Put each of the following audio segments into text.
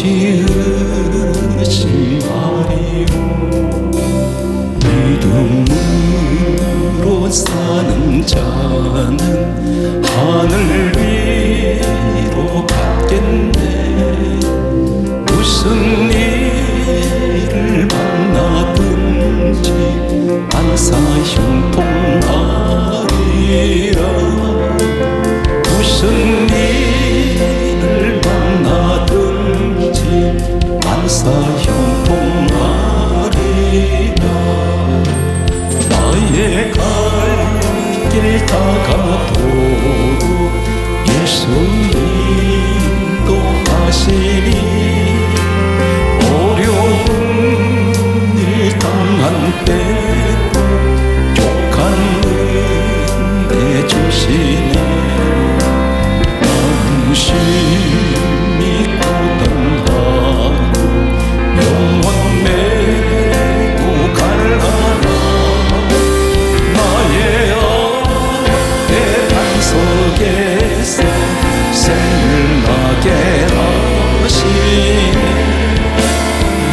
지으신 말이요 믿음으로 사는 자는 하늘 위로 갔겠네. 무슨 일을 만나든지 안사 형통하리라. 무슨 일을 만나든지 안사 형통하리라. 나의 갈 길 다가도록 예수님 인도하시니 어려운 일 당한 때도 족한 은혜 주시네. 당신이 고단하고 영원 메고 갈라나. 나의 앞에 반석에서 샘을 나게 하시네.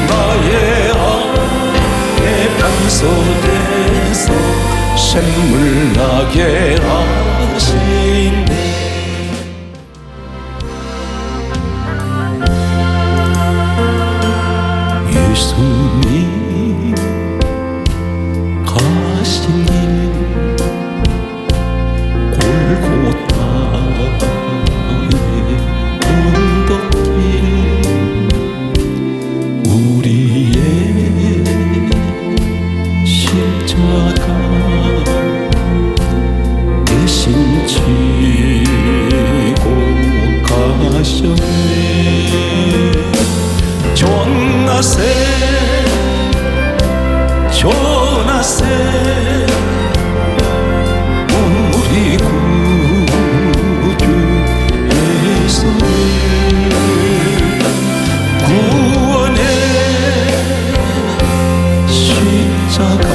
나의 앞에 반석에서 샘물 나게 하시네. 예수님 가신 길 골고다의 언덕길 우리의 십자가 대신 지고 가셨네. 전나세 전나세 우리 구주 예수님 구원의 십자가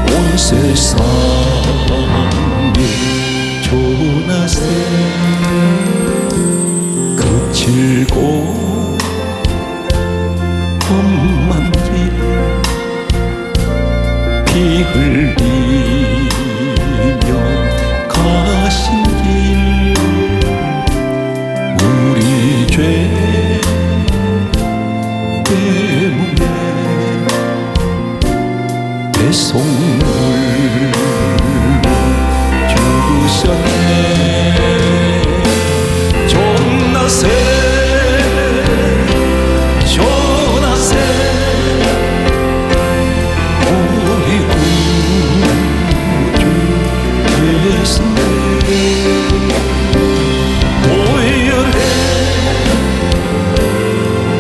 온 세상에 전나세 거칠고 험한 길 피 흘리며 가신 길 우리 죄 때문에 배송물 주셨네. 전나세 전나세 우리 구주 예수님 보혈의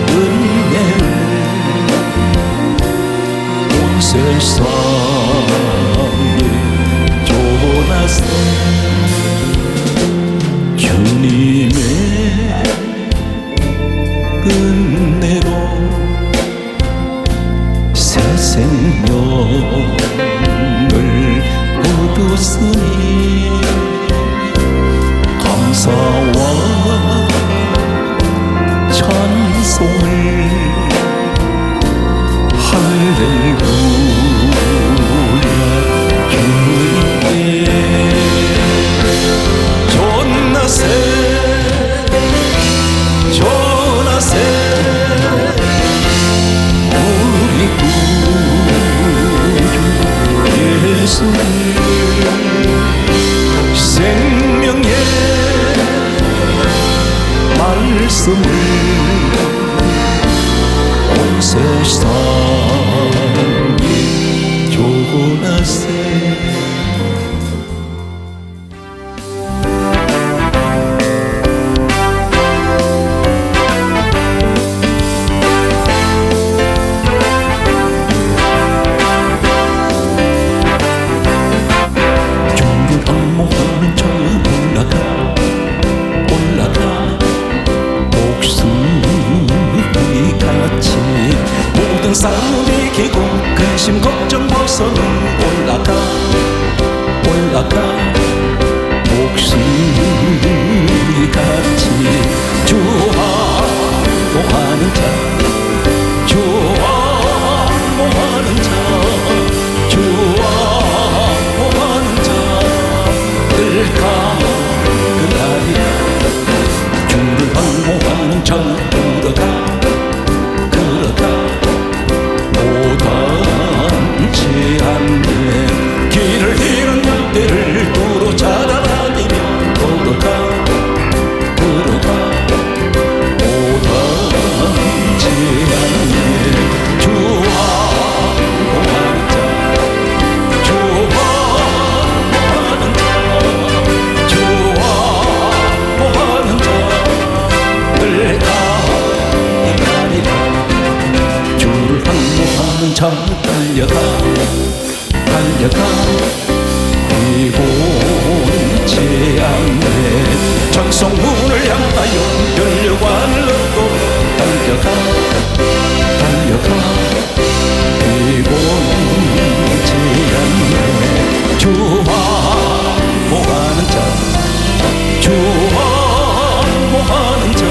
은혜를 온 세상에 전나세. 주님의 은혜로 새 생명을 얻었으니 감사와 찬송을 할렐루야 주님께. 전나세 전나세 우리 구주 예수님 생명의 말씀을 온 세상에 전나세. 목숨이 같이 모든 삶 들어가 못하지 않네. 길을 잃은 때를 두루 찾아다니며 들어가 못하지 않네. 저 달려가 이곳지 않네. 전성문을 향하여 열려관을 얻고 달려가 이곳지 않네. 주화모하는 자 주화모하는 자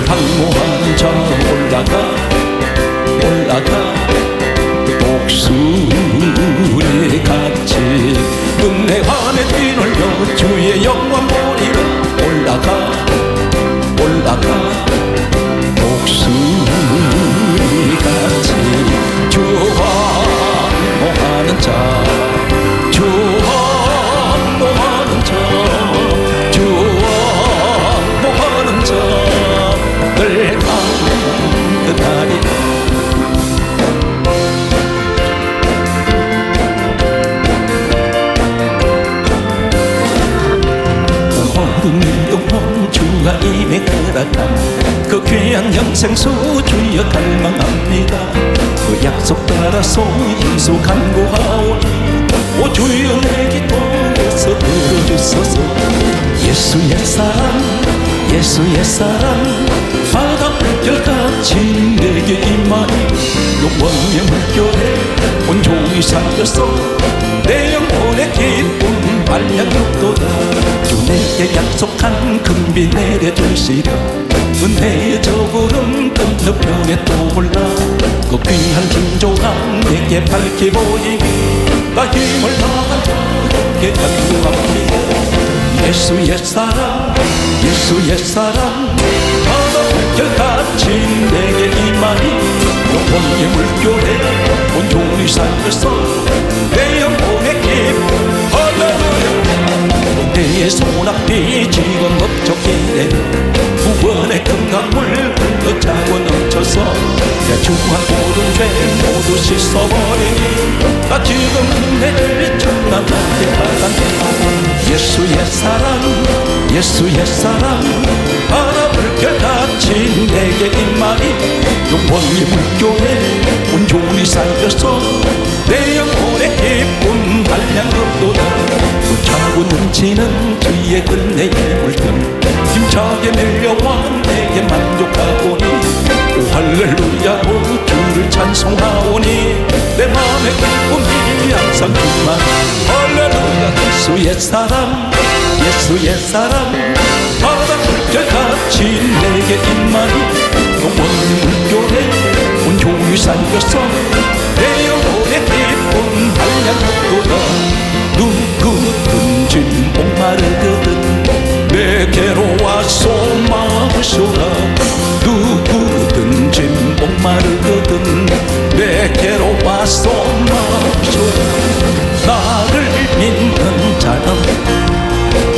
항모하는 자 올라가 독수리 같이 은혜 안에 뛰놀며 주의 영광 보리라. 올라가 독수리 같이 주항모하는 자 주가 임에 그라간 그 귀한 영생수 주여 갈망합니다. 그 약속 따라서 인수 간구하오니 오 주여 내 기도에서 들어주소서. 예수의 사랑 바닷결같이 내게 임하니 영원의 물결에 온종일 살려서 내 영혼의 기쁨 알량도다. 주 내게 약속한 금비 내려주시려 은혜의 저구름 건너편에 떠올라 그 귀한 진조가 내게 밝게 보이니 나 힘을 다하여 그렇게 간구합니다. 예수의 사랑 바닷결같이 내게 임하니 영원의 물결에 온종일 살려서 내 영혼의 기쁨 할렐루야. 내의 손앞이 지금 넓적해 구원의 큰 강물 흘러차고 넘쳐서 내 주한 모든 죄 모두 씻어버리니 나 지금 은혜를 전담하게 받았네. 예수의 사랑 바닷물결같이 내게 임하니 영원의 물결에 온종일 살려서 내 영혼의 기쁨 한량없도다. 차고 넘치는 주의 은혜의 물결 힘차게 밀려와 내게 만족하오니 오 할렐루야 오 주를 찬송하오니 내 맘의 기쁨이 항상 그만 할렐루야. 예수의 사랑 바닷물결같이 내게 임하니 영원의 물결에 온종일 살려서 내 영혼의 기쁨 한량없도다. 누구든지 목마르거든 내게로 와서 마셔라. 누구든지 목마르거든 내게로 와서 마셔라. 나를 믿는 자는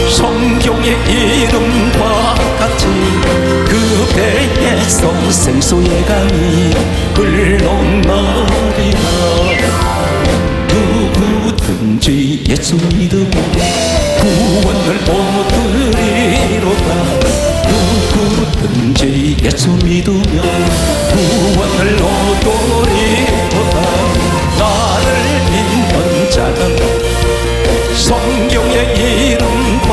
성경의 이름과 같이 그 배에서 생수의 강이 흘러나리라. 누구든지 예수 믿으면 구원을 얻으리로다. 누구든지 예수 믿으면 구원을 얻으리로다. 나를 믿는 자는 성경의 이름과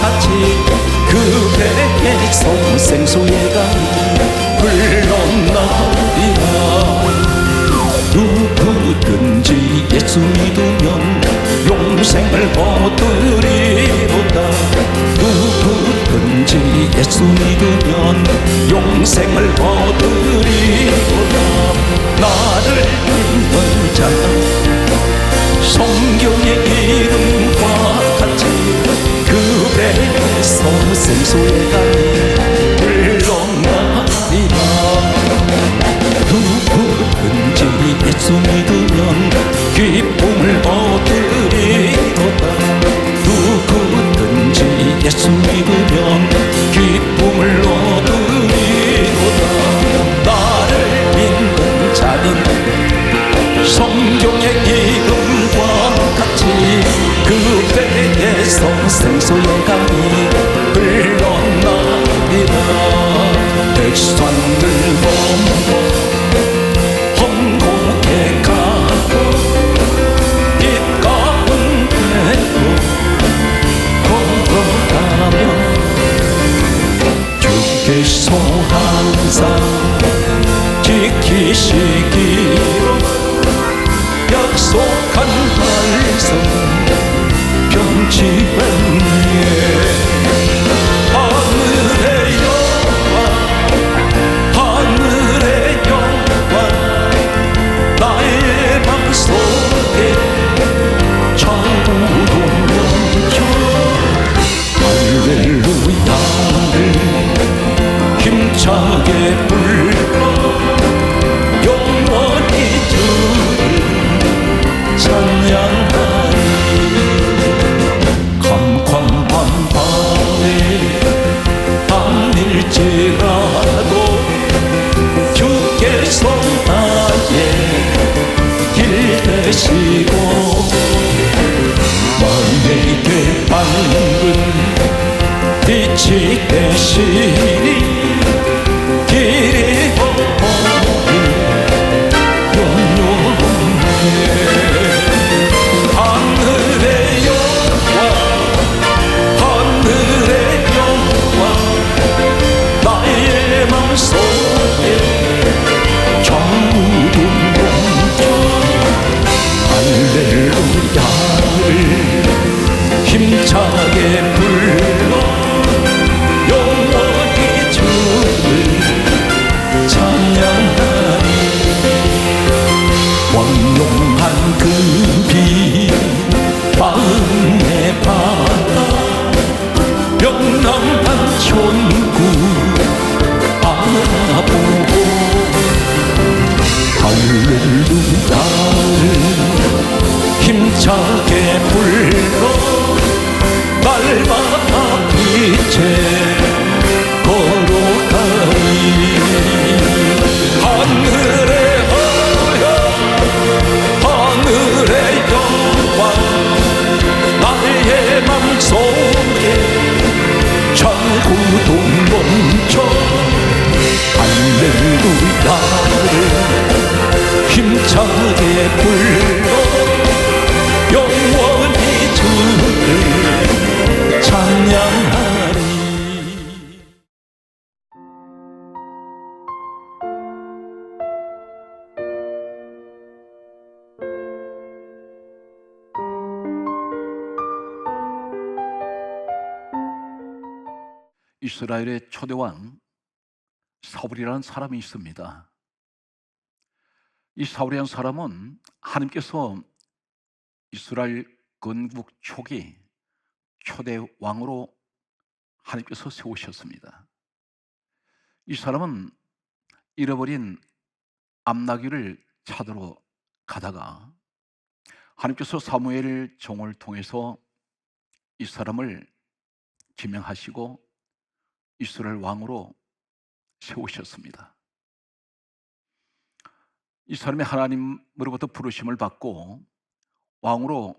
같이 그 배에서 생수의 강이 흘러나리라. 누구든지 예수 믿으면 영생을 얻으리로다. 누구든지 예수 믿으면 영생을 얻으리로다. 나를 믿는 자는 성경의 이름과 같이 그 배에서 생수의 강이 흘러나리라. 누구든지 예수 믿으면 기쁨을 얻으리로다. 누구든지 예수 믿으면 기쁨을 얻으리로다. 나를 믿는 자는 성경의 이름과 같이 그 배에서 생수의 강이 흘러나리라. 백성들 헌곡에 가고 빛 가운데로 걸어가면 주께서 항상 지키시기로 약속한 말씀 변치 않네. 하늘의 영광 하늘의 영광 나의 맘속에 천국도 넘쳐. 할렐루야를 힘차게 불러 영원히 주를 찬양하리. 캄캄한 밤에 밤일지라도 주께서 나의 길 되시고 마음에게 밝은 빛이 되시니 길이 없니 영영해. 하늘의 영광 하늘의 영광 나의 맘속에 전부도 넘쳐. 할렐루야를 힘차게 불러 영원히 주를 찬양하리. 원롱한 그 비 마음의 바다 명랑한 천국 바라보고 할렐루야를 힘차게 불러 날마다 빛에 걸어가리. 하늘의 하늘의 영광 나의 맘속에 전구도 멈춰. 할렐루야를 힘차게 불러 영원히 주를 찬양하리. 이스라엘의 초대왕 사울이라는 사람이 있습니다. 이 사울이라는 사람은 하나님께서 이스라엘 건국 초기 초대왕으로 하나님께서 세우셨습니다. 이 사람은 잃어버린 암나귀를 찾으러 가다가 하나님께서 사무엘 종을 통해서 이 사람을 지명하시고 이스라엘 왕으로 세우셨습니다. 이 사람이 하나님으로부터 부르심을 받고 왕으로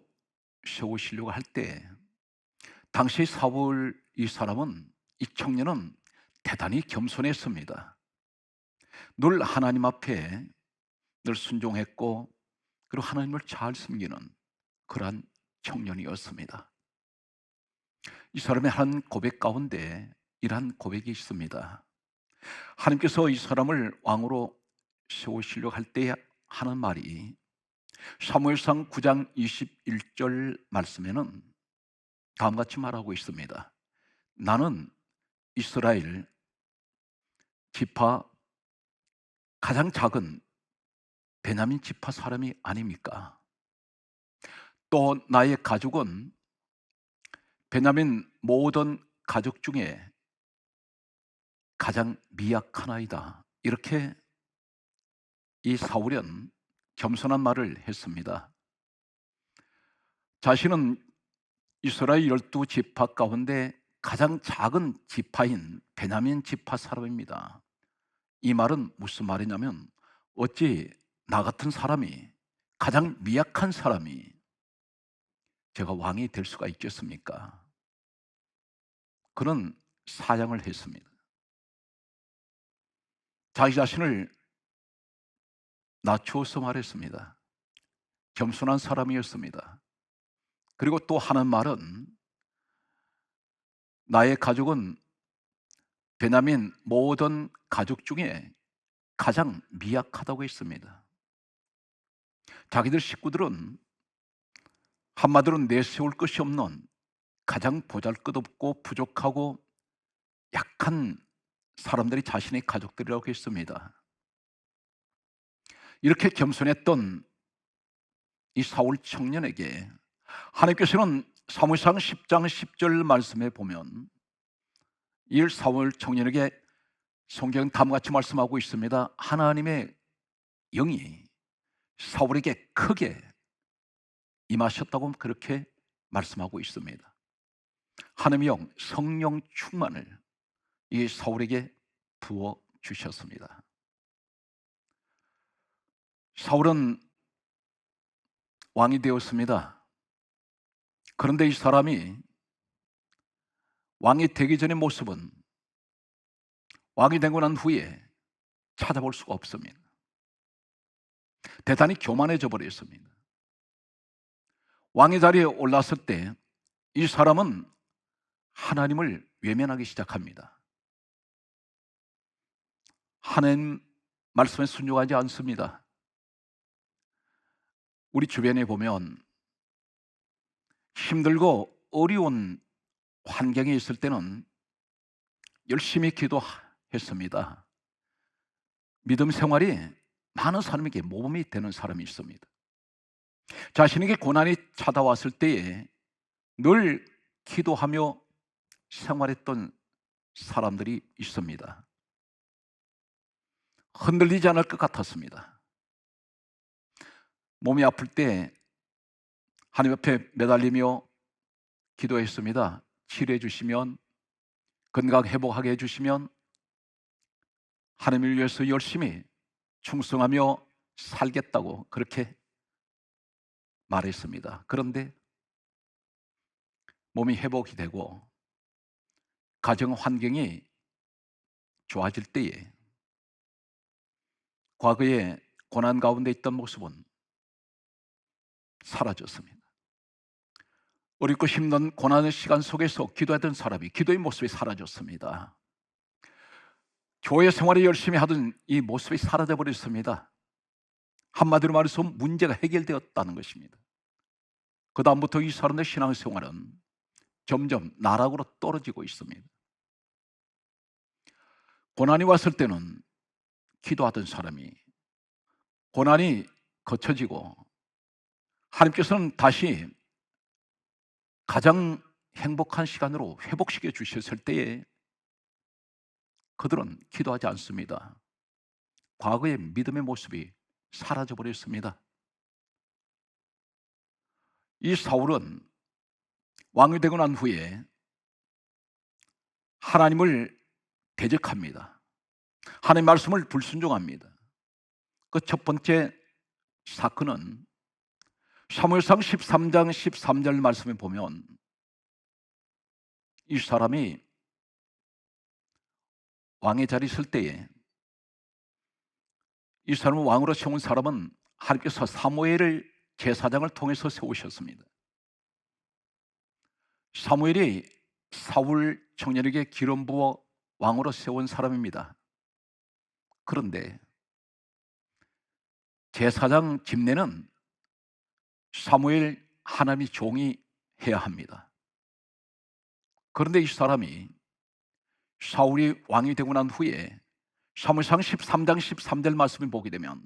세우시려고 할 때 당시 사울 이 사람은 이 청년은 대단히 겸손했습니다. 늘 하나님 앞에 늘 순종했고 그리고 하나님을 잘 섬기는 그러한 청년이었습니다. 이 사람의 한 고백 가운데 이러한 고백이 있습니다. 하나님께서 이 사람을 왕으로 세우시려고 할 때 하는 말이 사무엘상 9장 21절 말씀에는 다음같이 말하고 있습니다. 나는 이스라엘 지파 가장 작은 베냐민 지파 사람이 아닙니까? 또 나의 가족은 베냐민 모든 가족 중에 가장 미약하나이다. 이렇게 이 사울은 겸손한 말을 했습니다. 자신은 이스라엘 12지파 가운데 가장 작은 지파인 베냐민 지파 사람입니다. 이 말은 무슨 말이냐면, 어찌 나 같은 사람이, 가장 미약한 사람이 제가 왕이 될 수가 있겠습니까? 그는 사양을 했습니다. 자기 자신을 낮추어서 말했습니다. 겸손한 사람이었습니다. 그리고 또 하는 말은, 나의 가족은 베냐민 모든 가족 중에 가장 미약하다고 했습니다. 자기들 식구들은 한마디로 내세울 것이 없는 가장 보잘것없고 부족하고 약한 사람들이 자신의 가족들이라고 했습니다. 이렇게 겸손했던 이 사울 청년에게 하나님께서는 사무엘상 10장 10절 말씀에 보면, 이 사울 청년에게 성경은 다음과 같이 말씀하고 있습니다. 하나님의 영이 사울에게 크게 임하셨다고 그렇게 말씀하고 있습니다. 하나님의 영, 성령 충만을 이 사울에게 부어 주셨습니다. 사울은 왕이 되었습니다. 그런데 이 사람이 왕이 되기 전의 모습은 왕이 되고 난 후에 찾아볼 수가 없습니다. 대단히 교만해져 버렸습니다. 왕의 자리에 올랐을 때 이 사람은 하나님을 외면하기 시작합니다. 하나님 말씀에 순종하지 않습니다. 우리 주변에 보면 힘들고 어려운 환경에 있을 때는 열심히 기도했습니다. 믿음 생활이 많은 사람에게 모범이 되는 사람이 있습니다. 자신에게 고난이 찾아왔을 때에 늘 기도하며 생활했던 사람들이 있습니다. 흔들리지 않을 것 같았습니다. 몸이 아플 때 하나님 앞에 매달리며 기도했습니다. 치료해 주시면, 건강 회복하게 해주시면 하나님을 위해서 열심히 충성하며 살겠다고 그렇게 말했습니다. 그런데 몸이 회복이 되고 가정 환경이 좋아질 때에 과거에 고난 가운데 있던 모습은 사라졌습니다. 어렵고 힘든 고난의 시간 속에서 기도하던 사람이, 기도의 모습이 사라졌습니다. 교회 생활을 열심히 하던 이 모습이 사라져 버렸습니다. 한마디로 말해서 문제가 해결되었다는 것입니다. 그 다음부터 이 사람의 신앙생활은 점점 나락으로 떨어지고 있습니다. 고난이 왔을 때는 기도하던 사람이 고난이 거쳐지고 하나님께서는 다시 가장 행복한 시간으로 회복시켜 주셨을 때에 그들은 기도하지 않습니다. 과거의 믿음의 모습이 사라져 버렸습니다. 이 사울은 왕이 되고 난 후에 하나님을 대적합니다. 하나님의 말씀을 불순종합니다. 그 첫 번째 사건은 사무엘상 13장 13절 말씀에 보면, 이 사람이 왕의 자리에 있을 때에 이 사람을 왕으로 세운 사람은 하나님께서 사무엘을 제사장을 통해서 세우셨습니다. 사무엘이 사울 청년에게 기름 부어 왕으로 세운 사람입니다. 그런데 제사장 집례는 사무엘 하나님의 종이 해야 합니다. 그런데 이 사람이 사울이 왕이 되고 난 후에 사무엘상 13장 13절 말씀을 보게 되면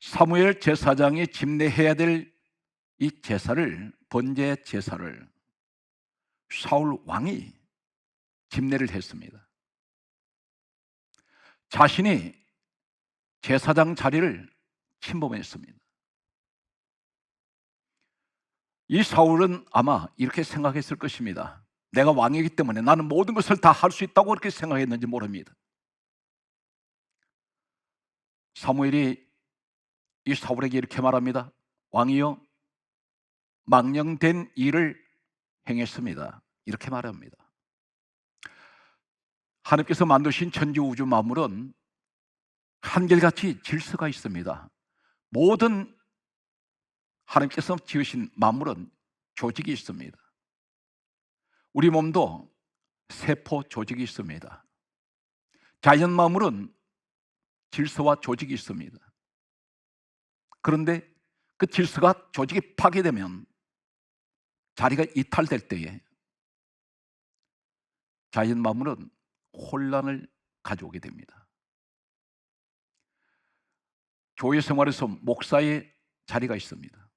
사무엘 제사장이 집례해야 될 이 제사를, 번제 제사를 사울 왕이 집례를 했습니다. 자신이 제사장 자리를 침범했습니다. 이 사울은 아마 이렇게 생각했을 것입니다. 내가 왕이기 때문에 나는 모든 것을 다 할 수 있다고 그렇게 생각했는지 모릅니다. 사무엘이 이 사울에게 이렇게 말합니다. 왕이여, 망령된 일을 행했습니다. 이렇게 말합니다. 하나님께서 만드신 천지 우주 만물은 한결같이 질서가 있습니다. 모든 하나님께서 지으신 만물은 조직이 있습니다. 우리 몸도 세포 조직이 있습니다. 자연 만물은 질서와 조직이 있습니다. 그런데 그 질서가, 조직이 파괴되면, 자리가 이탈될 때에 자연 만물은 혼란을 가져오게 됩니다. 교회 생활에서 목사의 자리가 있습니다.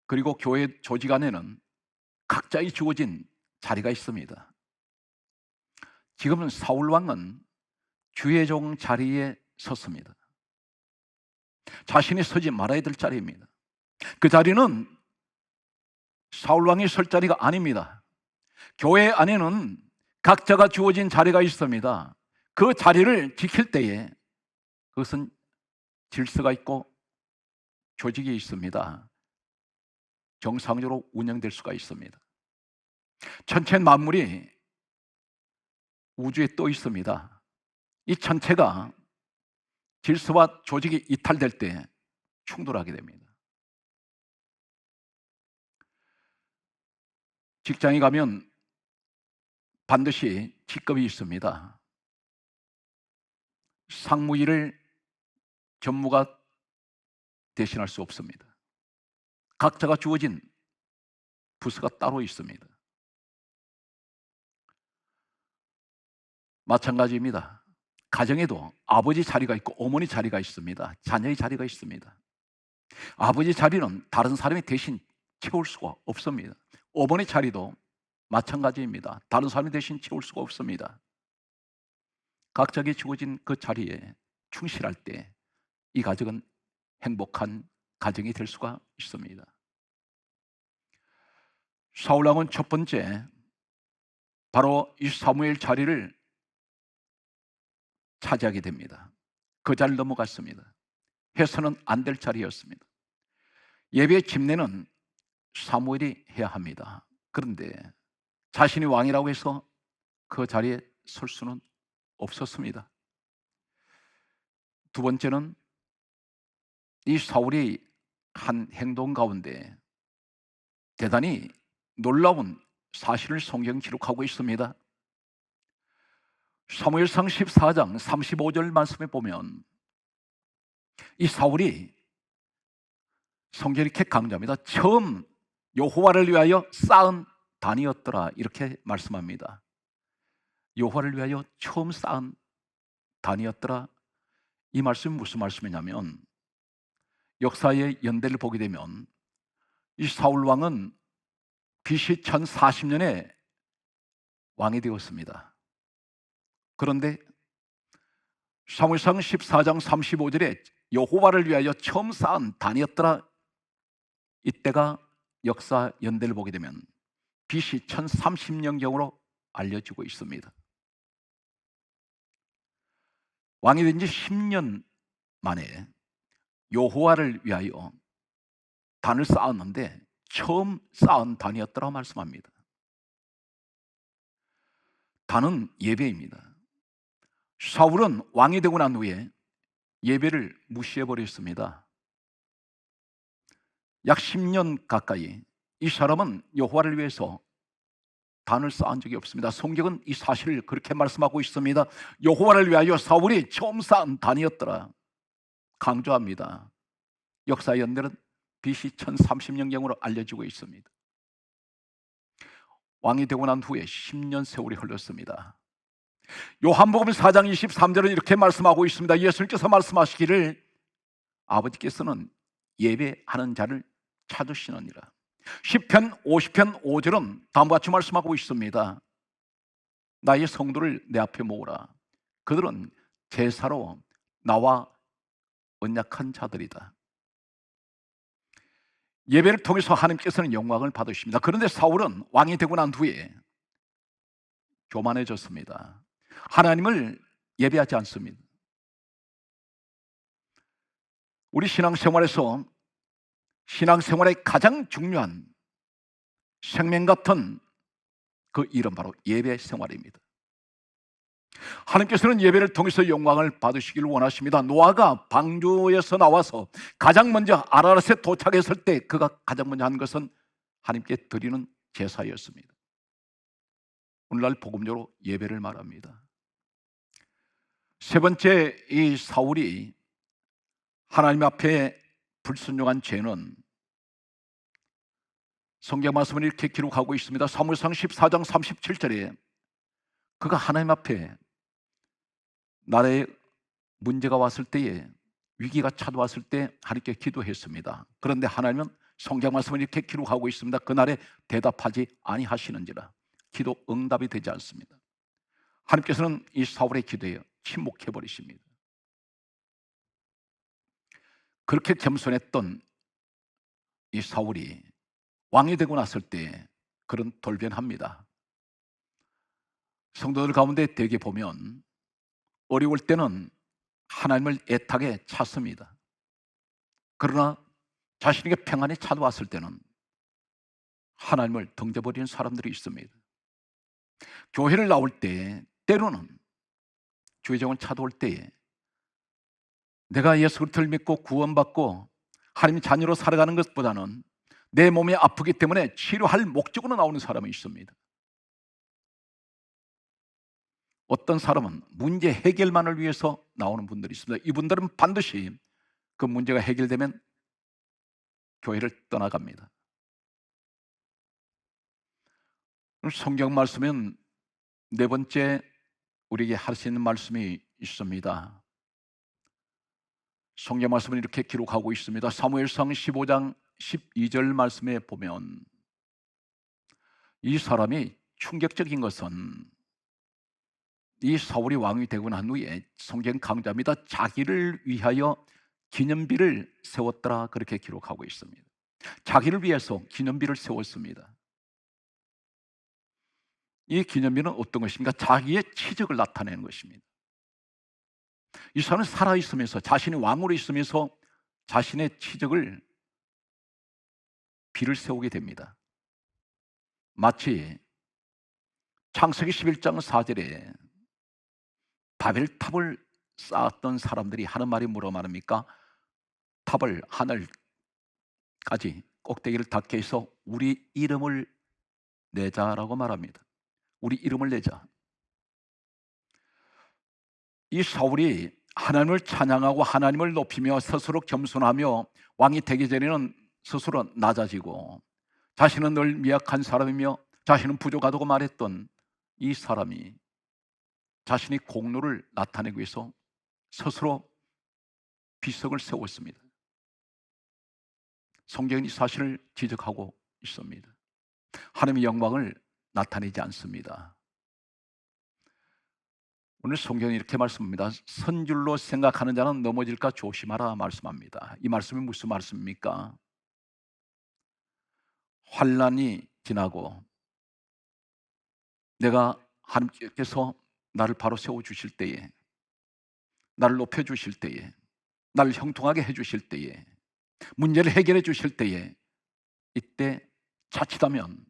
그리고 교회 조직 안에는 각자의 주어진 자리가 있습니다. 지금은 사울 왕은 주의종 자리에 섰습니다. 자신이 서지 말아야 될 자리입니다. 그 자리는 사울 왕이 설 자리가 아닙니다. 교회 안에는 각자가 주어진 자리가 있습니다. 그 자리를 지킬 때에 그것은 질서가 있고 조직이 있습니다. 정상적으로 운영될 수가 있습니다. 전체 만물이 우주에 떠 있습니다. 이 전체가 질서와 조직이 이탈될 때 충돌하게 됩니다. 직장에 가면 반드시 직급이 있습니다. 상무일을 전무가 대신할 수 없습니다. 각자가 주어진 부서가 따로 있습니다. 마찬가지입니다. 가정에도 아버지 자리가 있고 어머니 자리가 있습니다. 자녀의 자리가 있습니다. 아버지 자리는 다른 사람이 대신 채울 수가 없습니다. 어머니 자리도 마찬가지입니다. 다른 사람이 대신 채울 수가 없습니다. 각자에게 주어진 그 자리에 충실할 때 이 가정은 행복한 가정이 될 수가 있습니다. 사울 왕은 첫 번째, 바로 이 사무엘 자리를 차지하게 됩니다. 그 자리를 넘어갔습니다. 해서는 안 될 자리였습니다. 예배 집례는 사무엘이 해야 합니다. 그런데 자신이 왕이라고 해서 그 자리에 설 수는 없었습니다. 두 번째는 이 사울이 한 행동 가운데 대단히 놀라운 사실을 성경 기록하고 있습니다. 사무엘상 14장 35절 말씀에 보면 이 사울이, 성경이 이렇게 강조합니다. 처음 여호와를 위하여 쌓은 단이었더라, 이렇게 말씀합니다. 여호와를 위하여 처음 쌓은 단이었더라. 이 말씀이 무슨 말씀이냐면, 역사의 연대를 보게 되면 이 사울 왕은 BC 1040년에 왕이 되었습니다. 그런데 사무엘상 14장 35절에 여호와를 위하여 처음 쌓은 단이었더라, 이때가 역사 연대를 보게 되면 BC 1030년경으로 알려지고 있습니다. 왕이 된 지 10년 만에 여호와를 위하여 단을 쌓았는데 처음 쌓은 단이었더라 말씀합니다. 단은 예배입니다. 사울은 왕이 되고 난 후에 예배를 무시해버렸습니다. 약 10년 가까이 이 사람은 여호와를 위해서 단을 쌓은 적이 없습니다. 성경은 이 사실을 그렇게 말씀하고 있습니다. 여호와를 위하여 사울이 처음 쌓은 단이었더라 강조합니다. 역사 연대는 BC 1030년경으로 알려지고 있습니다. 왕이 되고 난 후에 10년 세월이 흘렀습니다. 요한복음 4장 23절은 이렇게 말씀하고 있습니다. 예수님께서 말씀하시기를 아버지께서는 예배하는 자를 찾으시느니라. 시편 50편 5절은 다음과 같이 말씀하고 있습니다. 나의 성도를 내 앞에 모으라. 그들은 제사로 나와 언약한 자들이다. 예배를 통해서 하나님께서는 영광을 받으십니다. 그런데 사울은 왕이 되고 난 후에 교만해졌습니다. 하나님을 예배하지 않습니다. 우리 신앙생활에서 신앙생활의 가장 중요한 생명 같은 그 이름 바로 예배 생활입니다. 하나님께서는 예배를 통해서 영광을 받으시기를 원하십니다. 노아가 방주에서 나와서 가장 먼저 아라랏에 도착했을 때 그가 가장 먼저 한 것은 하나님께 드리는 제사였습니다. 오늘날 복음적으로 예배를 말합니다. 세 번째, 이 사울이 하나님 앞에 불순종한 죄는 성경 말씀은 이렇게 기록하고 있습니다. 사무엘상 14장 37절에 그가 하나님 앞에 나라에 문제가 왔을 때에 위기가 찾아왔을 때 하나님께 기도했습니다. 그런데 하나님은 성경 말씀을 이렇게 기록하고 있습니다. 그날에 대답하지 아니하시는지라. 기도 응답이 되지 않습니다. 하나님께서는 이 사울의 기도에 침묵해 버리십니다. 그렇게 겸손했던 이 사울이 왕이 되고 났을 때 그런 돌변합니다. 성도들 가운데 대개 보면 어려울 때는 하나님을 애타게 찾습니다. 그러나 자신에게 평안이 찾아왔을 때는 하나님을 던져버리는 사람들이 있습니다. 교회를 나올 때 때로는 주의정을 찾아올 때에 내가 예수 그리스도를 믿고 구원받고 하나님의 자녀로 살아가는 것보다는 내 몸이 아프기 때문에 치료할 목적으로 나오는 사람이 있습니다. 어떤 사람은 문제 해결만을 위해서 나오는 분들이 있습니다. 이분들은 반드시 그 문제가 해결되면 교회를 떠나갑니다. 성경 말씀은 네 번째 우리에게 할 수 있는 말씀이 있습니다. 성경 말씀은 이렇게 기록하고 있습니다. 사무엘상 15장 12절 말씀에 보면 이 사람이 충격적인 것은 이 사울이 왕이 되고 난 후에 성경 강조합니다. 자기를 위하여 기념비를 세웠더라 그렇게 기록하고 있습니다. 자기를 위해서 기념비를 세웠습니다. 이 기념비는 어떤 것입니까? 자기의 치적을 나타내는 것입니다. 이 사람은 살아있으면서 자신이 왕으로 있으면서 자신의 치적을 비를 세우게 됩니다. 마치 창세기 11장 4절에 바벨탑을 쌓았던 사람들이 하는 말이 뭐라고 말합니까? 탑을 하늘까지 꼭대기를 닿게 해서 우리 이름을 내자라고 말합니다. 우리 이름을 내자. 이 사울이 하나님을 찬양하고 하나님을 높이며 스스로 겸손하며 왕이 되기 전에는 스스로 낮아지고 자신은 늘 미약한 사람이며 자신은 부족하다고 말했던 이 사람이 자신의 공로를 나타내기 위해서 스스로 비석을 세웠습니다. 성경이 이 사실을 지적하고 있습니다. 하나님의 영광을 나타내지 않습니다. 오늘 성경이 이렇게 말씀합니다. 선줄로 생각하는 자는 넘어질까 조심하라 말씀합니다. 이 말씀이 무슨 말씀입니까? 환난이 지나고 내가 하나님께서 나를 바로 세워주실 때에, 나를 높여주실 때에, 나를 형통하게 해주실 때에, 문제를 해결해 주실 때에, 이때 자칫하면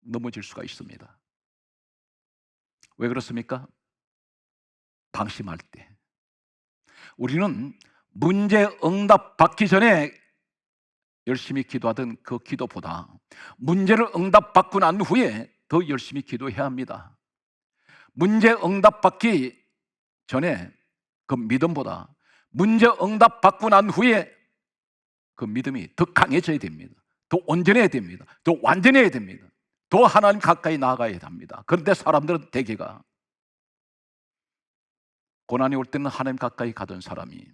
넘어질 수가 있습니다. 왜 그렇습니까? 방심할 때. 우리는 문제 응답 받기 전에 열심히 기도하던 그 기도보다 문제를 응답받고 난 후에 더 열심히 기도해야 합니다. 문제 응답받기 전에 그 믿음보다 문제 응답받고 난 후에 그 믿음이 더 강해져야 됩니다. 더 온전해야 됩니다. 더 완전해야 됩니다. 더 하나님 가까이 나아가야 합니다. 그런데 사람들은 대개가 고난이 올 때는 하나님 가까이 가던 사람이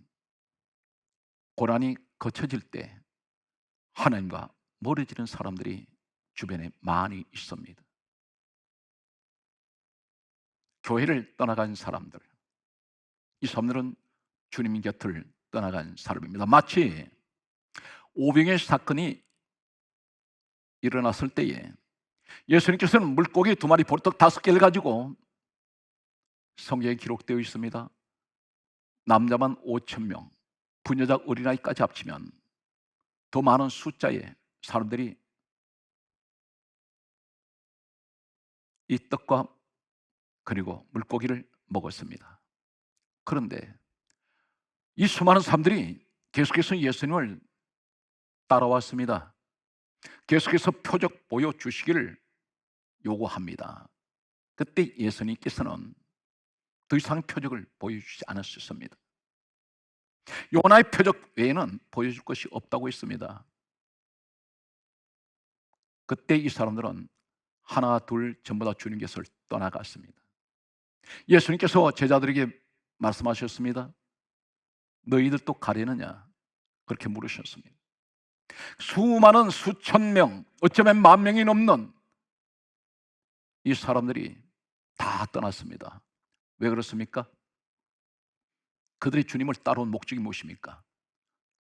고난이 거쳐질 때 하나님과 멀어지는 사람들이 주변에 많이 있습니다. 교회를 떠나간 사람들, 이 사람들은 주님 곁을 떠나간 사람입니다. 마치 오병이의 사건이 일어났을 때에 예수님께서는 물고기 2마리, 보리떡 5개를 가지고, 성경에 기록되어 있습니다, 남자만 5,000명, 부녀자 어린아이까지 합치면 더 많은 숫자의 사람들이 이 떡과 그리고 물고기를 먹었습니다. 그런데 이 수많은 사람들이 계속해서 예수님을 따라왔습니다. 계속해서 표적 보여주시기를 요구합니다. 그때 예수님께서는 더 이상 표적을 보여주지 않으셨습니다. 요나의 표적 외에는 보여줄 것이 없다고 했습니다. 그때 이 사람들은 하나 둘 전부 다 주님께서 떠나갔습니다. 예수님께서 제자들에게 말씀하셨습니다. 너희들도 가려느냐? 그렇게 물으셨습니다. 수많은 수천 명, 어쩌면 10,000명이 넘는 이 사람들이 다 떠났습니다. 왜 그렇습니까? 그들이 주님을 따라온 목적이 무엇입니까?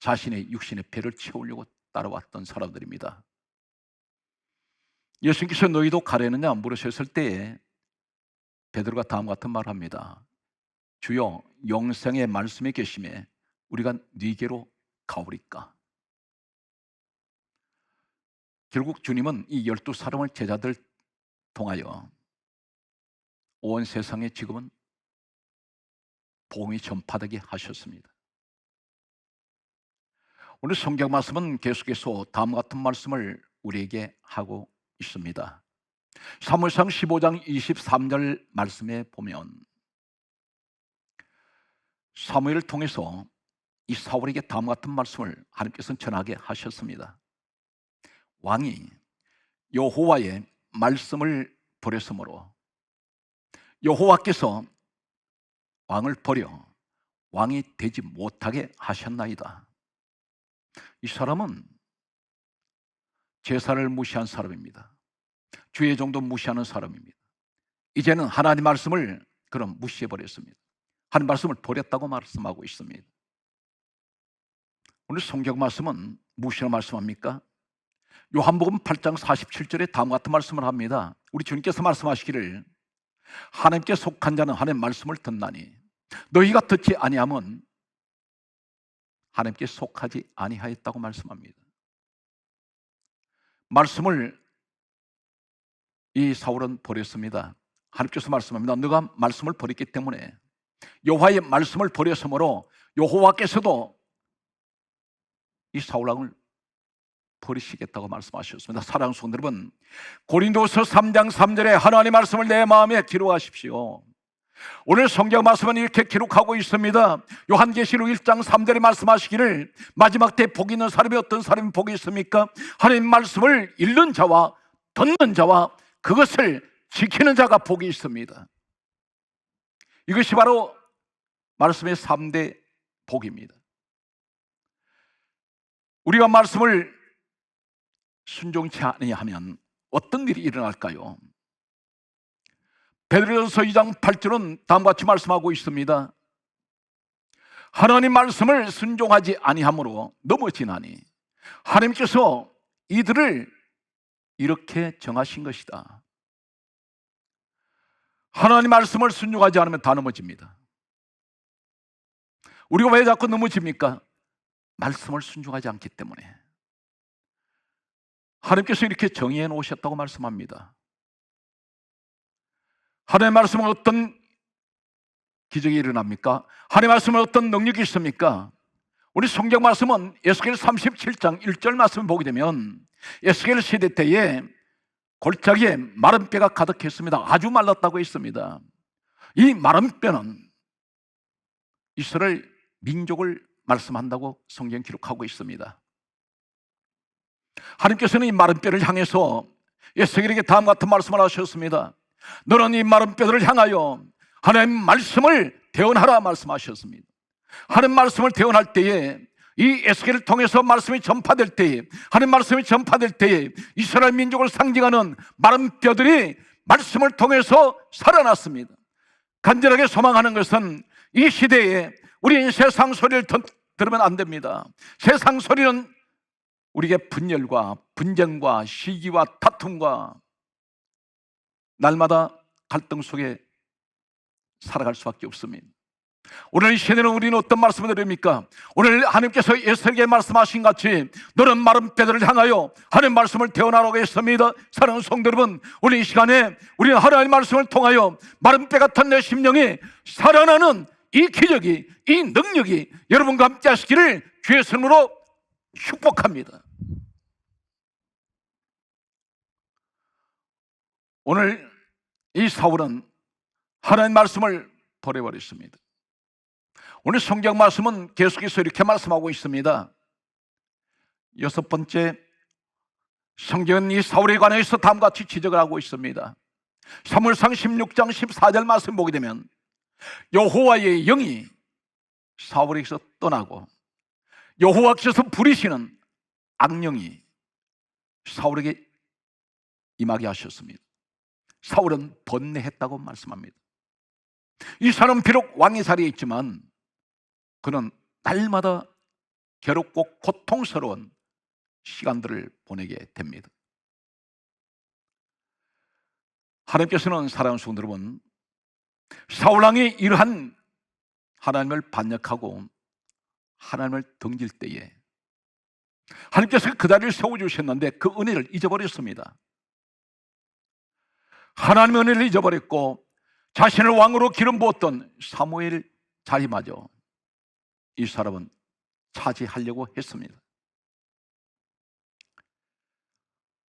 자신의 육신의 배를 채우려고 따라왔던 사람들입니다. 예수님께서 너희도 가려느냐 물으셨을 때에 베드로가 다음과 같은 말을 합니다. 주여, 영생의 말씀에 계심에 우리가 네게로 가오리까? 결국 주님은 이 12사람을 제자들 통하여 온 세상에 지금은 복음이 전파되게 하셨습니다. 오늘 성경 말씀은 계속해서 다음과 같은 말씀을 우리에게 하고 있습니다. 사무엘상 15장 23절 말씀에 보면 사무엘을 통해서 이 사울에게 다음과 같은 말씀을 하나님께서는 전하게 하셨습니다. 왕이 여호와의 말씀을 버렸으므로 여호와께서 왕을 버려 왕이 되지 못하게 하셨나이다. 이 사람은 제사를 무시한 사람입니다. 주의 종도 무시하는 사람입니다. 이제는 하나님 말씀을 그럼 무시해버렸습니다. 하나님 말씀을 버렸다고 말씀하고 있습니다. 오늘 성경 말씀은 무엇이라고 말씀합니까? 요한복음 8장 47절에 다음과 같은 말씀을 합니다. 우리 주님께서 말씀하시기를 하나님께 속한 자는 하나님의 말씀을 듣나니 너희가 듣지 아니하면 하나님께 속하지 아니하였다고 말씀합니다. 말씀을 이 사울은 버렸습니다. 하나님께서 말씀합니다. 너가 말씀을 버렸기 때문에 여호와의 말씀을 버렸으므로 여호와께서도 이 사울왕을 버리시겠다고 말씀하셨습니다. 사랑하는 성도 여러분, 고린도서 3장 3절에 하나님의 말씀을 내 마음에 기록하십시오. 오늘 성경 말씀은 이렇게 기록하고 있습니다. 요한계시록 1장 3절에 말씀하시기를 마지막 때 복이 있는 사람이 어떤 사람이 복이 있습니까? 하나님 말씀을 읽는 자와 듣는 자와 그것을 지키는 자가 복이 있습니다. 이것이 바로 말씀의 3대 복입니다. 우리가 말씀을 순종치 아니하면 어떤 일이 일어날까요? 베드로전서 2장 8절은 다음과 같이 말씀하고 있습니다. 하나님 말씀을 순종하지 아니함으로 넘어지나니 하나님께서 이들을 이렇게 정하신 것이다. 하나님 말씀을 순종하지 않으면 다 넘어집니다. 우리가 왜 자꾸 넘어집니까? 말씀을 순종하지 않기 때문에. 하나님께서 이렇게 정의해 놓으셨다고 말씀합니다. 하나님의 말씀은 어떤 기적이 일어납니까? 하나님의 말씀은 어떤 능력이 있습니까? 우리 성경 말씀은 에스겔 37장 1절 말씀을 보게 되면 에스겔 시대 때에 골짜기에 마른 뼈가 가득했습니다. 아주 말랐다고 했습니다. 이 마른 뼈는 이스라엘 민족을 말씀한다고 성경 기록하고 있습니다. 하나님께서는 이 마른 뼈를 향해서 에스겔에게 다음과 같은 말씀을 하셨습니다. 너는 이 마른 뼈들을 향하여 하나님의 말씀을 대언하라 말씀하셨습니다. 하는 말씀을 대언할 때에, 이 에스겔을 통해서 말씀이 전파될 때에, 하는 말씀이 전파될 때에 이스라엘 민족을 상징하는 마른 뼈들이 말씀을 통해서 살아났습니다. 간절하게 소망하는 것은 이 시대에 우리는 세상 소리를 들으면 안 됩니다. 세상 소리는 우리에게 분열과 분쟁과 시기와 다툼과 날마다 갈등 속에 살아갈 수밖에 없습니다. 오늘 이 시대는 우리는 어떤 말씀을 드립니까? 오늘 하나님께서 에스겔에게 말씀하신 같이 너는 마른 뼈들을 향하여 하나님 말씀을 대언하라고 했습니다. 사랑하는 성도 여러분, 우리 이 시간에 우리는 하나님의 말씀을 통하여 마른 뼈 같은 내 심령이 살아나는 이 기적이, 이 능력이 여러분과 함께 하시기를 주의 이름으로 축복합니다. 오늘 이 사울은 하나님의 말씀을 버려버렸습니다. 오늘 성경 말씀은 계속해서 이렇게 말씀하고 있습니다. 6번째, 성경은 이 사울에 관해서 다음과 같이 지적을 하고 있습니다. 사무엘상 16장 14절 말씀 보게 되면 여호와의 영이 사울에게서 떠나고 여호와께서 부리시는 악령이 사울에게 임하게 하셨습니다. 사울은 번뇌했다고 말씀합니다. 이 사람은 비록 왕의 자리에 있지만 그는 날마다 괴롭고 고통스러운 시간들을 보내게 됩니다. 하나님께서는 사랑하는 성도 여러분, 사울왕이 이러한 하나님을 반역하고 하나님을 등질 때에 하나님께서 그 자리를 세워주셨는데 그 은혜를 잊어버렸습니다. 하나님의 은혜를 잊어버렸고 자신을 왕으로 기름 부었던 사무엘 자리마저 이 사람은 차지하려고 했습니다.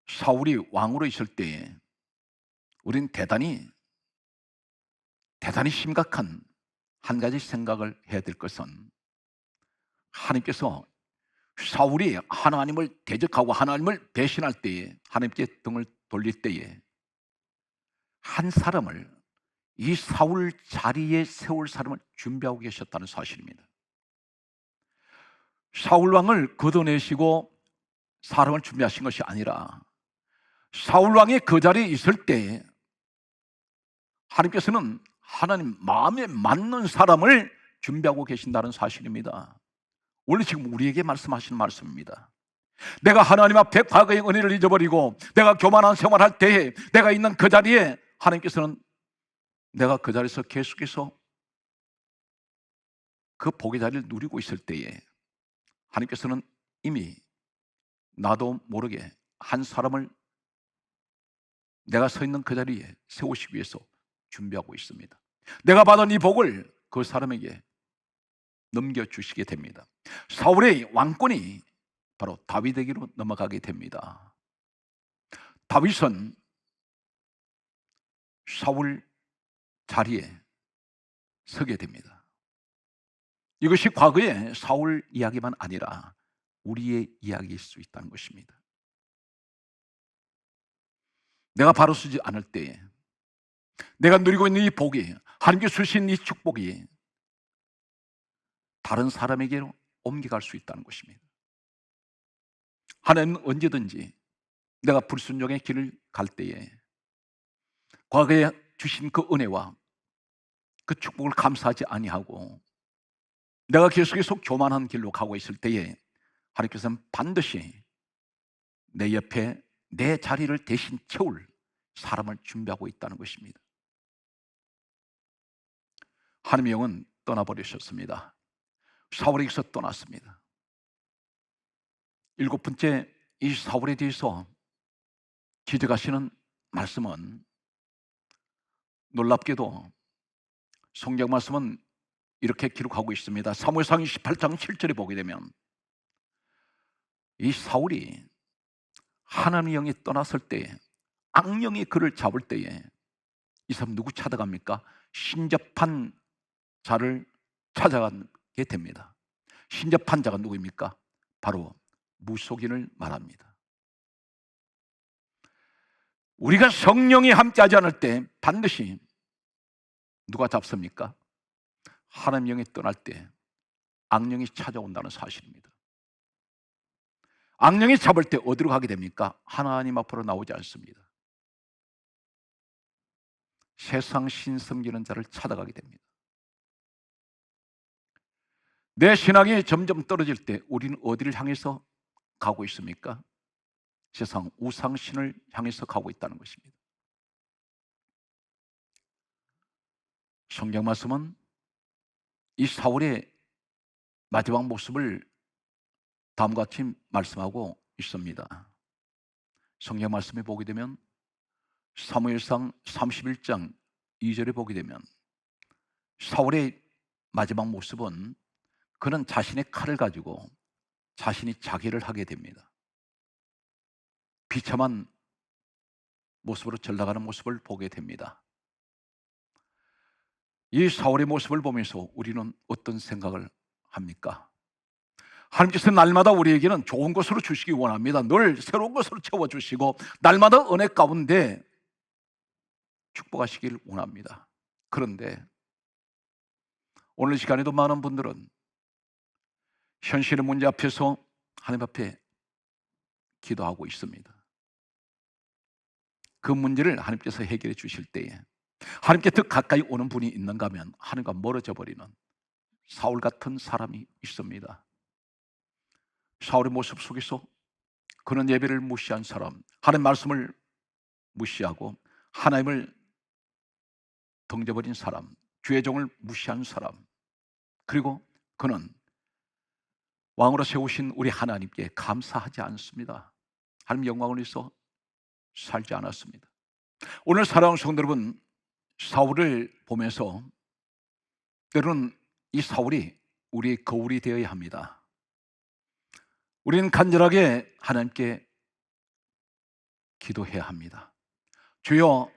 사울이 왕으로 있을 때에 우린 대단히 심각한 한 가지 생각을 해야 될 것은, 하나님께서 사울이 하나님을 대적하고 하나님을 배신할 때에, 하나님께 등을 돌릴 때에 한 사람을, 이 사울 자리에 세울 사람을 준비하고 계셨다는 사실입니다. 사울 왕을 걷어내시고 사람을 준비하신 것이 아니라 사울 왕이 그 자리에 있을 때 하나님께서는 하나님 마음에 맞는 사람을 준비하고 계신다는 사실입니다. 원래 지금 우리에게 말씀하시는 말씀입니다. 내가 하나님 앞에 과거의 은혜를 잊어버리고 내가 교만한 생활할 때에 내가 있는 그 자리에 하나님께서는 내가 그 자리에서 계속해서 그 복의 자리를 누리고 있을 때에 하나님께서는 이미 나도 모르게 한 사람을 내가 서 있는 그 자리에 세우시기 위해서 준비하고 있습니다. 내가 받은 이 복을 그 사람에게 넘겨주시게 됩니다. 사울의 왕권이 바로 다윗에게로 넘어가게 됩니다. 다윗은 사울 자리에 서게 됩니다. 이것이 과거의 사울 이야기만 아니라 우리의 이야기일 수 있다는 것입니다. 내가 바로 서지 않을 때에 내가 누리고 있는 이 복이, 하나님께 주신 이 축복이 다른 사람에게로 옮겨갈 수 있다는 것입니다. 하나님은 언제든지 내가 불순종의 길을 갈 때에 과거에 주신 그 은혜와 그 축복을 감사하지 아니하고 내가 계속해서 교만한 길로 가고 있을 때에 하나님께서는 반드시 내 옆에 내 자리를 대신 채울 사람을 준비하고 있다는 것입니다. 하나님의 영은 떠나버리셨습니다. 사울에게서 떠났습니다. 7번째, 이 사울에 대해서 기적하시는 말씀은, 놀랍게도 성경 말씀은 이렇게 기록하고 있습니다. 사무엘상 28장 7절에 보게 되면 이 사울이 하나님의 영이 떠났을 때, 악령이 그를 잡을 때에 이 사람 누구 찾아갑니까? 신접한 자를 찾아가게 됩니다. 신접한 자가 누구입니까? 바로 무속인을 말합니다. 우리가 성령이 함께하지 않을 때 반드시 누가 잡습니까? 하나님 영이 떠날 때 악령이 찾아온다는 사실입니다. 악령이 잡을 때 어디로 가게 됩니까? 하나님 앞으로 나오지 않습니다. 세상 신 섬기는 자를 찾아가게 됩니다. 내 신앙이 점점 떨어질 때 우리는 어디를 향해서 가고 있습니까? 세상 우상신을 향해서 가고 있다는 것입니다. 성경 말씀은 이 사울의 마지막 모습을 다음과 같이 말씀하고 있습니다. 성경 말씀에 보게 되면 사무엘상 31장 2절에 보게 되면 사울의 마지막 모습은 그는 자신의 칼을 가지고 자신이 자기를 하게 됩니다. 비참한 모습으로 전락하는 모습을 보게 됩니다. 이 사울의 모습을 보면서 우리는 어떤 생각을 합니까? 하나님께서 날마다 우리에게는 좋은 것으로 주시기 원합니다. 늘 새로운 것으로 채워주시고 날마다 은혜 가운데 축복하시길 원합니다. 그런데 오늘 시간에도 많은 분들은 현실의 문제 앞에서 하나님 앞에 기도하고 있습니다. 그 문제를 하나님께서 해결해 주실 때에 하나님께 더 가까이 오는 분이 있는가 하면 하나님과 멀어져 버리는 사울 같은 사람이 있습니다. 사울의 모습 속에서 그는 예배를 무시한 사람, 하나님 말씀을 무시하고 하나님을 던져버린 사람, 주의 종을 무시한 사람, 그리고 그는 왕으로 세우신 우리 하나님께 감사하지 않습니다. 하나님 영광을 위해서 살지 않았습니다. 오늘 사랑하는 성도 여러분, 사울을 보면서 때로는 이 사울이 우리의 거울이 되어야 합니다. 우리는 간절하게 하나님께 기도해야 합니다. 주여,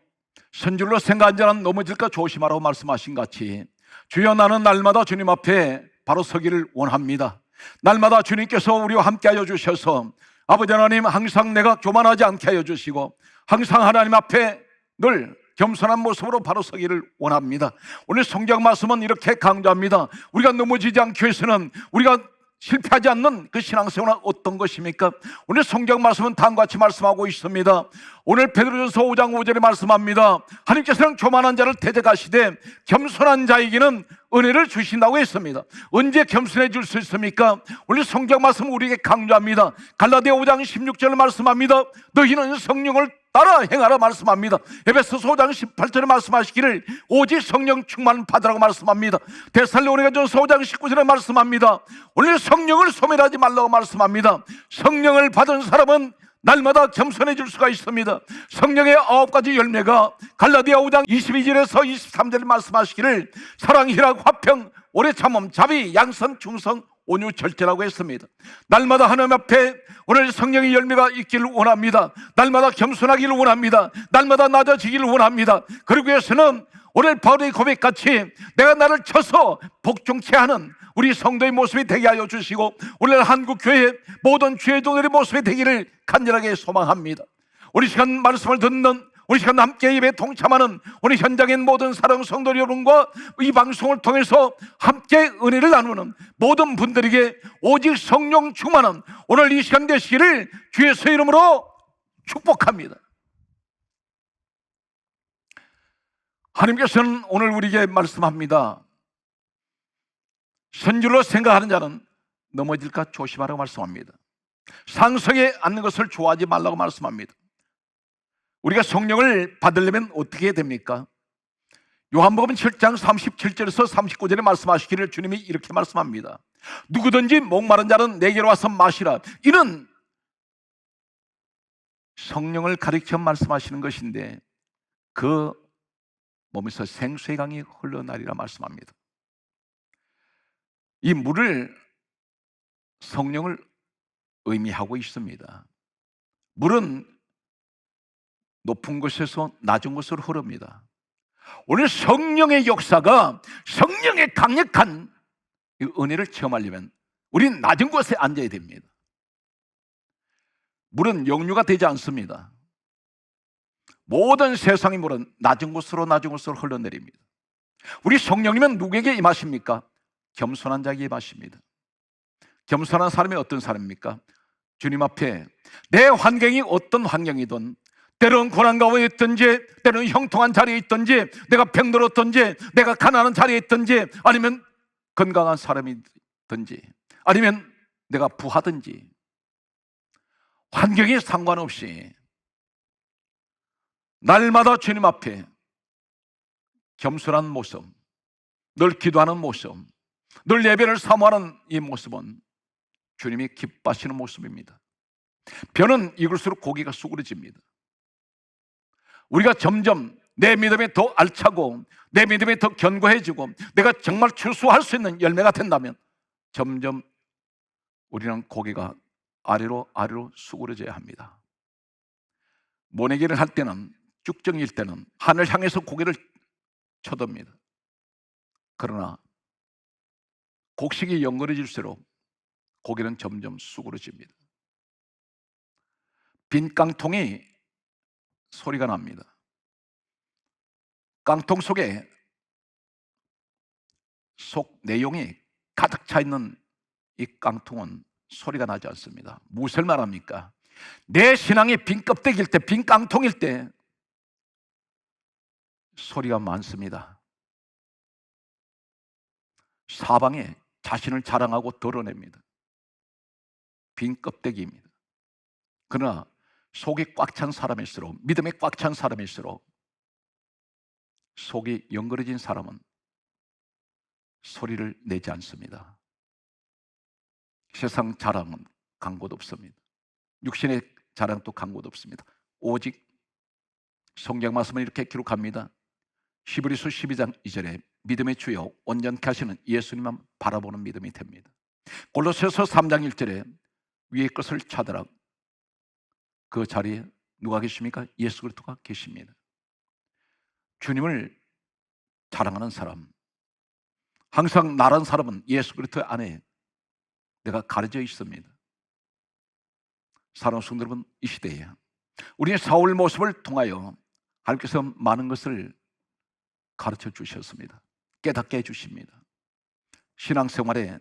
선줄로 생각한 자는 넘어질까 조심하라고 말씀하신 같이 주여, 나는 날마다 주님 앞에 바로 서기를 원합니다. 날마다 주님께서 우리와 함께 하여 주셔서 아버지 하나님, 항상 내가 교만하지 않게 하여 주시고 항상 하나님 앞에 늘 겸손한 모습으로 바로 서기를 원합니다. 오늘 성경 말씀은 이렇게 강조합니다. 우리가 넘어지지 않기 위해서는, 우리가 실패하지 않는 그 신앙생활은 어떤 것입니까? 오늘 성경 말씀은 다음과 같이 말씀하고 있습니다. 오늘 베드로전서 5장 5절에 말씀합니다. 하나님께서는 교만한 자를 대적하시되 겸손한 자에게는 은혜를 주신다고 했습니다. 언제 겸손해질 수 있습니까? 오늘 성경 말씀 우리에게 강조합니다. 갈라디아 5장 16절을 말씀합니다. 너희는 성령을 따라 행하라 말씀합니다. 에베소서 5장 18절에 말씀하시기를 오직 성령 충만을 받으라고 말씀합니다. 데살로니가전서 5장 19절에 말씀합니다. 오늘 성령을 소멸하지 말라고 말씀합니다. 성령을 받은 사람은 날마다 겸손해질 수가 있습니다. 성령의 9가지 열매가 갈라디아 5장 22절에서 23절에 말씀하시기를 사랑, 희락, 화평, 오래 참음, 자비, 양선, 충성, 온유, 절제라고 했습니다. 날마다 하나님 앞에 오늘 성령의 열매가 있기를 원합니다. 날마다 겸손하기를 원합니다. 날마다 낮아지기를 원합니다. 그러기 위해서는 오늘 바울의 고백같이 내가 나를 쳐서 복종케 하는 우리 성도의 모습이 되게 하여 주시고 오늘 한국교회 모든 주의 종들의 모습이 되기를 간절하게 소망합니다. 우리 시간 말씀을 듣는, 우리 시간 함께 예배에 동참하는 우리 현장의 모든 사랑 성도 여러분과 이 방송을 통해서 함께 은혜를 나누는 모든 분들에게 오직 성령 충만한 오늘 이 시간 되시기를 주의 예수의 이름으로 축복합니다. 하나님께서는 오늘 우리에게 말씀합니다. 선줄로 생각하는 자는 넘어질까 조심하라고 말씀합니다. 상석에 앉는 것을 좋아하지 말라고 말씀합니다. 우리가 성령을 받으려면 어떻게 해야 됩니까? 요한복음 7장 37절에서 39절에 말씀하시기를 주님이 이렇게 말씀합니다. 누구든지 목마른 자는 내게로 와서 마시라. 이는 성령을 가리켜 말씀하시는 것인데 그 몸에서 생수의 강이 흘러나리라 말씀합니다. 이 물을, 성령을 의미하고 있습니다. 물은 높은 곳에서 낮은 곳으로 흐릅니다. 오늘 성령의 역사가, 성령의 강력한 은혜를 체험하려면 우리는 낮은 곳에 앉아야 됩니다. 물은 역류가 되지 않습니다. 모든 세상의 물은 낮은 곳으로 낮은 곳으로 흘러내립니다. 우리 성령님은 누구에게 임하십니까? 겸손한 자에게 임하십니다. 겸손한 사람이 어떤 사람입니까? 주님 앞에 내 환경이 어떤 환경이든, 때로는 고난 가운데 있든지, 때로는 형통한 자리에 있든지, 내가 병들었든지, 내가 가난한 자리에 있든지, 아니면 건강한 사람이든지, 아니면 내가 부하든지, 환경에 상관없이 날마다 주님 앞에 겸손한 모습, 늘 기도하는 모습, 늘 예배를 사모하는 이 모습은 주님이 기뻐하시는 모습입니다. 벼는 익을수록 고기가 수그러집니다. 우리가 점점 내 믿음이 더 알차고 내 믿음이 더 견고해지고 내가 정말 추수할 수 있는 열매가 된다면 점점 우리는 고기가 아래로 수그러져야 합니다. 모내기를 할 때는, 쭉정일 때는 하늘 향해서 고기를 쳐듭니다. 그러나 곡식이 연거려질수록 고기는 점점 수그러집니다. 빈 깡통이 소리가 납니다. 깡통 속에 속 내용이 가득 차 있는 이 깡통은 소리가 나지 않습니다. 무엇을 말합니까? 내 신앙이 빈 껍데기일 때, 빈 깡통일 때 소리가 많습니다. 사방에 자신을 자랑하고 드러냅니다. 빈 껍데기입니다. 그러나 속이 꽉 찬 사람일수록, 믿음이 꽉 찬 사람일수록 속이 연그러진 사람은 소리를 내지 않습니다. 세상 자랑은 간 곳 없습니다. 육신의 자랑도 간 곳 없습니다. 오직 성경 말씀은 이렇게 기록합니다. 히브리서 12장 2절에 믿음의 주요 온전케 하시는 예수님만 바라보는 믿음이 됩니다. 골로새서 3장 1절에 위의 것을 찾으라. 그 자리에 누가 계십니까? 예수 그리스도가 계십니다. 주님을 자랑하는 사람, 항상 나란 사람은 예수 그리스도 안에 내가 가려져 있습니다. 사랑하는 성도 여러분, 이 시대에 우리의 사울 모습을 통하여 하나님께서 많은 것을 가르쳐 주셨습니다. 깨닫게 해주십니다. 신앙생활에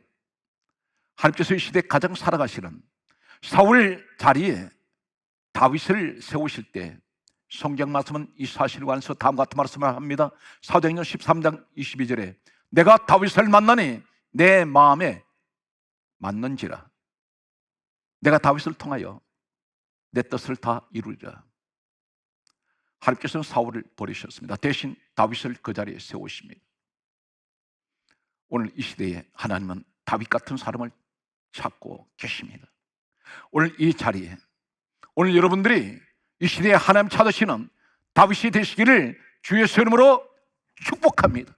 하나님께서 이 시대에 가장 살아가시는 사울 자리에 다윗을 세우실 때 성경 말씀은 이 사실에 관해서 다음과 같은 말씀을 합니다. 사도행전 13장 22절에 내가 다윗을 만나니 내 마음에 맞는지라. 내가 다윗을 통하여 내 뜻을 다 이루리라. 하나님께서는 사울을 버리셨습니다. 대신 다윗을 그 자리에 세우십니다. 오늘 이 시대에 하나님은 다윗 같은 사람을 찾고 계십니다. 오늘 이 자리에, 오늘 여러분들이 이 시대에 하나님 찾으시는 다윗이 되시기를 주의 이름으로 축복합니다.